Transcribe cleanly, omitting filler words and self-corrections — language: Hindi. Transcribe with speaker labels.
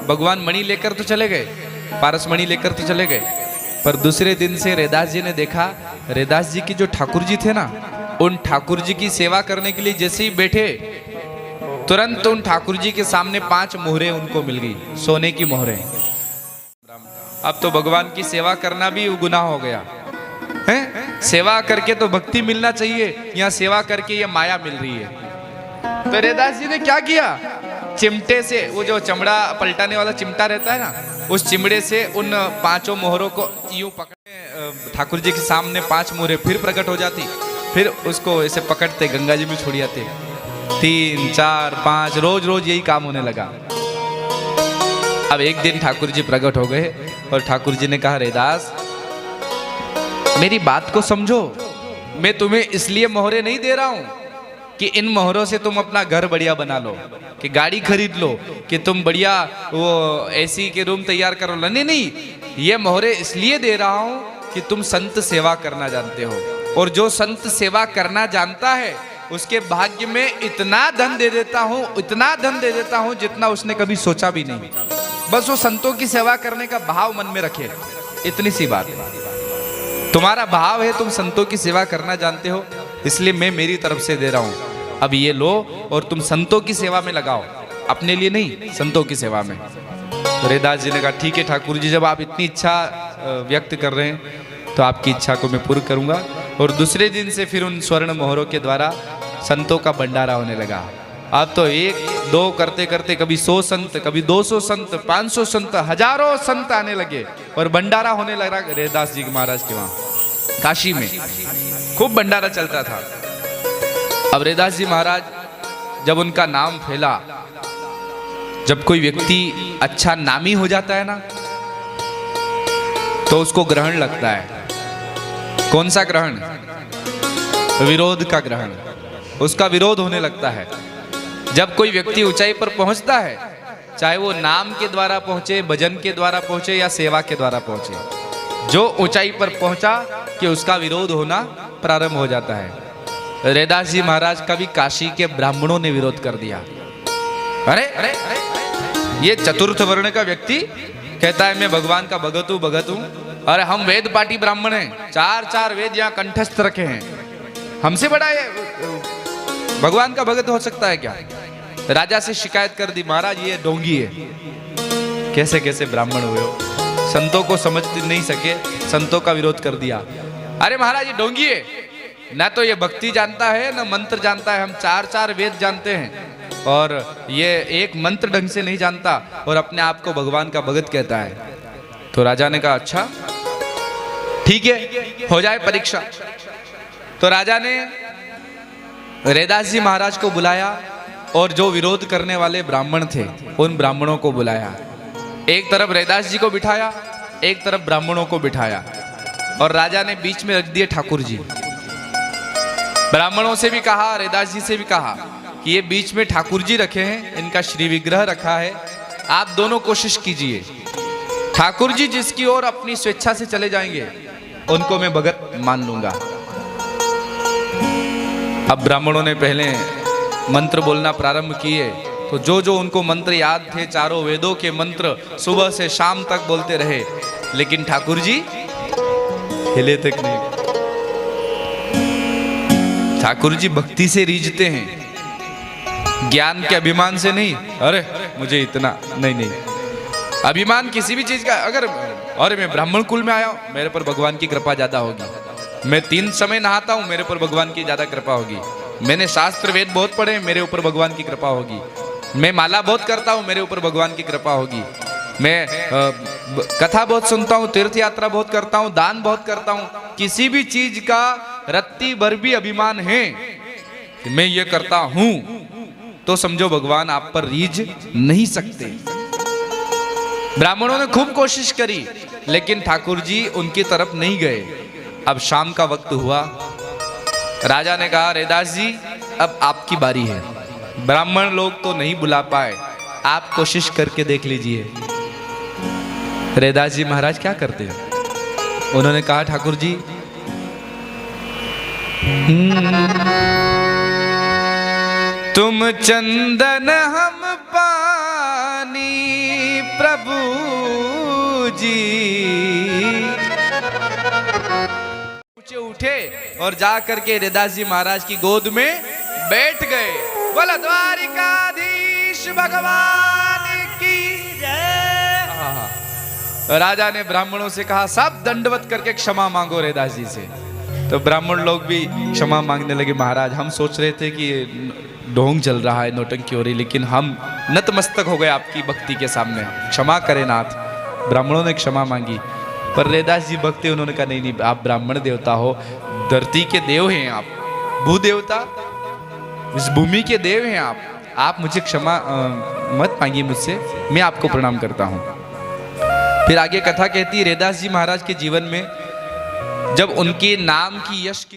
Speaker 1: भगवान मणि लेकर तो चले गए, पारस मणि लेकर तो चले गए, पर दूसरे दिन से रैदास जी ने देखा, रैदास जी की जो ठाकुर जी थे ना, उन ठाकुर जी की सेवा करने के लिए जैसे ही बैठे, तुरंत उन ठाकुर जी के सामने 5 मोहरें उनको मिल गई, सोने की मोहरें। अब तो भगवान की सेवा करना भी गुनाह हो गया है। सेवा करके तो भक्ति मिलना चाहिए, यहाँ सेवा करके ये माया मिल रही है। तो रैदास जी ने क्या किया, चिमटे से, वो जो चमड़ा पलटाने वाला चिमटा रहता है ना, उस चिमड़े से उन 5 मोहरों को यूं पकड़े, ठाकुर जी के सामने 5 मोहरें फिर प्रकट हो जाती, फिर उसको ऐसे पकड़ते गंगा जी में छोड़ जाते। 3, 4, 5 रोज रोज यही काम होने लगा। अब एक दिन ठाकुर जी प्रकट हो गए और ठाकुर जी ने कहा, रैदास मेरी बात को समझो, मैं तुम्हें इसलिए मोहरे नहीं दे रहा हूं कि इन मोहरों से तुम अपना घर बढ़िया बना लो, कि गाड़ी खरीद लो, कि तुम बढ़िया वो एसी के रूम तैयार करो। नहीं नहीं, ये मोहरे इसलिए दे रहा हूं कि तुम संत सेवा करना जानते हो, और जो संत सेवा करना जानता है उसके भाग्य में इतना धन दे देता हूं, इतना धन दे देता हूं जितना उसने कभी सोचा भी नहीं। बस वो संतों की सेवा करने का भाव मन में रखे, इतनी सी बात है। तुम्हारा भाव है, तुम संतों की सेवा करना जानते हो, इसलिए मैं मेरी तरफ से दे रहा हूं। अब ये लो और तुम संतों की सेवा में लगाओ, अपने लिए नहीं, संतों की सेवा में। तो रैदास जी ने कहा, ठीक है ठाकुर जी, जब आप इतनी इच्छा व्यक्त कर रहे हैं तो आपकी इच्छा को मैं पूर्ण करूंगा। और दूसरे दिन से फिर उन स्वर्ण मोहरों के द्वारा संतों का भंडारा होने लगा। अब तो 1, 2 करते करते कभी 100 संत, कभी 200 संत, 500 संत, हजारों संत आने लगे और भंडारा होने लगा रैदास जी महाराज के वहां काशी में। खूब भंडारा चलता था। अब रैदास जी महाराज, जब उनका नाम फैला, जब कोई व्यक्ति अच्छा नामी हो जाता है ना, तो उसको ग्रहण लगता है। कौन सा ग्रहण? विरोध का ग्रहण। उसका विरोध होने लगता है। जब कोई व्यक्ति ऊंचाई पर पहुंचता है, चाहे वो नाम के द्वारा पहुंचे, भजन के द्वारा पहुंचे या सेवा के द्वारा पहुंचे, जो ऊंचाई पर पहुंचा कि उसका विरोध होना प्रारंभ हो जाता है। रैदास जी महाराज का भी काशी के ब्राह्मणों ने विरोध कर दिया। अरे अरे ये चतुर्थ वर्ण का व्यक्ति कहता है मैं भगवान का भगत हूं। अरे हम वेद पाठी ब्राह्मण हैं, 4 वेद यहाँ कंठस्थ रखे हैं, हमसे बड़ा ये भगवान का भगत हो सकता है क्या? राजा से शिकायत कर दी, महाराज ये ढोंगी है। कैसे कैसे ब्राह्मण हुए हो, संतों को समझ नहीं सके, संतों का विरोध कर दिया। अरे महाराज ये ढोंगी है, ना तो ये भक्ति जानता है ना मंत्र जानता है। हम 4 वेद जानते हैं और ये एक मंत्र ढंग से नहीं जानता और अपने आप को भगवान का भगत कहता है। तो राजा ने कहा अच्छा ठीक है, हो जाए परीक्षा। तो राजा ने रैदास जी महाराज को बुलाया और जो विरोध करने वाले ब्राह्मण थे उन ब्राह्मणों को बुलाया। एक तरफ रैदास जी को बिठाया, एक तरफ ब्राह्मणों को बिठाया, और राजा ने बीच में रख दिए ठाकुर जी। ब्राह्मणों से भी कहा, रैदास जी से भी कहा कि ये बीच में ठाकुर जी रखे हैं, इनका श्री विग्रह रखा है, आप दोनों कोशिश कीजिए। ठाकुर जी जिसकी ओर अपनी स्वेच्छा से चले जाएंगे उनको मैं भगत मान लूंगा। अब ब्राह्मणों ने पहले मंत्र बोलना प्रारंभ किए, तो जो जो उनको मंत्र याद थे, 4 वेदों के मंत्र सुबह से शाम तक बोलते रहे, लेकिन ठाकुर जी हिले तक नहीं। ठाकुर जी भक्ति से रीझते हैं, ज्ञान के अभिमान से नहीं। अरे मुझे इतना नहीं, अभिमान किसी भी चीज का, अगर अरे मैं ब्राह्मण कुल में आया हूं, मेरे पर भगवान की कृपा ज्यादा होगी। मैं 3 समय नहाता हूं, मेरे पर भगवान की ज्यादा कृपा होगी। मैंने शास्त्र वेद बहुत पढ़े, मेरे ऊपर भगवान की कृपा होगी। मैं माला बहुत करता हूं, मेरे ऊपर भगवान की कृपा होगी। मैं कथा बहुत सुनता हूं, तीर्थ यात्रा बहुत करता हूं, दान बहुत करता हूं। किसी भी चीज का रत्ती भर भी अभिमान है कि मैं ये करता हूं, तो समझो भगवान आप पर रीझ नहीं सकते। ब्राह्मणों ने खूब कोशिश करी, लेकिन ठाकुर जी उनकी तरफ नहीं गए। अब शाम का वक्त हुआ, राजा ने कहा रैदास जी अब आपकी बारी है। ब्राह्मण लोग तो नहीं बुला पाए, आप कोशिश करके देख लीजिए। रैदास जी महाराज क्या करते हैं? उन्होंने कहा ठाकुर जी तुम चंदन हम पानी जी। ऊंचे उठे और जा करके हरिदास जी महाराज की गोद में बैठ गए। बोला द्वारिकाधीश भगवान की जय। राजा ने ब्राह्मणों से कहा सब दंडवत करके क्षमा मांगो हरिदास जी से। तो ब्राह्मण लोग भी क्षमा मांगने लगे। महाराज हम सोच रहे थे कि ढोंग चल रहा है, नौटंकी हो रही, लेकिन हम नतमस्तक हो गए आपकी भक्ति के सामने, क्षमा करें नाथ। ब्राह्मणों ने क्षमा मांगी, पर हरिदास जी भक्त उन्होंने कहा नहीं, आप ब्राह्मण देवता हो, धरती के देव हैं आप, भूदेवता, इस भूमि के देव हैं आप मुझे क्षमा मत मांगिए मुझसे, मैं आपको प्रणाम करता हूं। फिर आगे कथा कहती है हरिदास जी महाराज के जीवन में जब उनके नाम की यश की